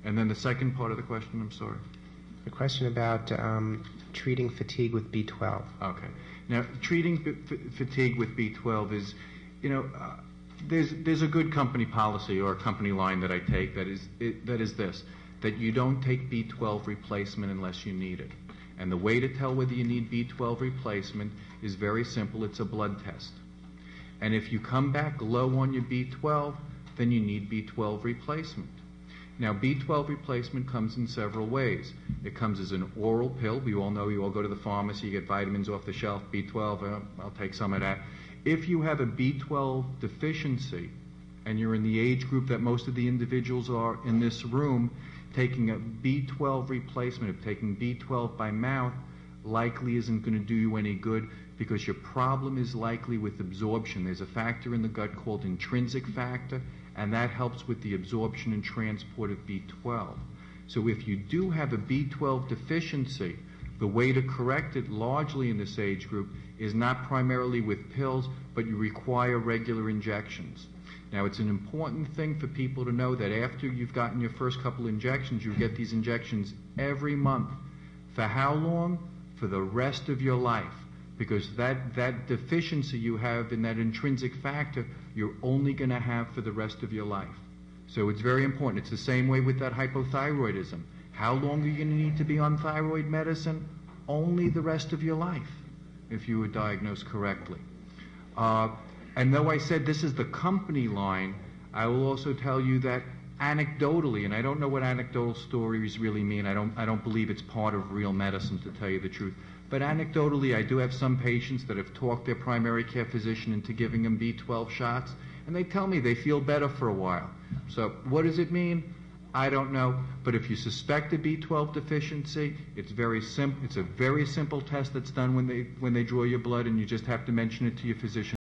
And then the second part of the question, I'm sorry. The question about treating fatigue with B12. Okay. Now, treating fatigue with B12 is, there's a good company policy or a company line that I take that is this, that you don't take B12 replacement unless you need it. And the way to tell whether you need B12 replacement is very simple. It's a blood test. And if you come back low on your B12, then you need B12 replacement. Now, B12 replacement comes in several ways. It comes as an oral pill. We all know you all go to the pharmacy, you get vitamins off the shelf, B12, I'll take some of that. If you have a B12 deficiency, and you're in the age group that most of the individuals are in this room, taking a B12 replacement, of taking B12 by mouth, likely isn't going to do you any good because your problem is likely with absorption. There's a factor in the gut called intrinsic factor, and that helps with the absorption and transport of B12. So if you do have a B12 deficiency, the way to correct it largely in this age group is not primarily with pills, but you require regular injections. Now, it's an important thing for people to know that after you've gotten your first couple injections, you get these injections every month. For how long? For the rest of your life. Because that deficiency you have in that intrinsic factor, you're only going to have for the rest of your life. So it's very important. It's the same way with that hypothyroidism. How long are you going to need to be on thyroid medicine? Only the rest of your life, if you were diagnosed correctly. And though I said this is the company line, I will also tell you that anecdotally, and I don't know what anecdotal stories really mean. I don't believe it's part of real medicine, to tell you the truth. But anecdotally, I do have some patients that have talked their primary care physician into giving them B12 shots, and they tell me they feel better for a while. So what does it mean? I don't know. But if you suspect a B12 deficiency, it's very simple. It's a very simple test that's done when they draw your blood, and you just have to mention it to your physician.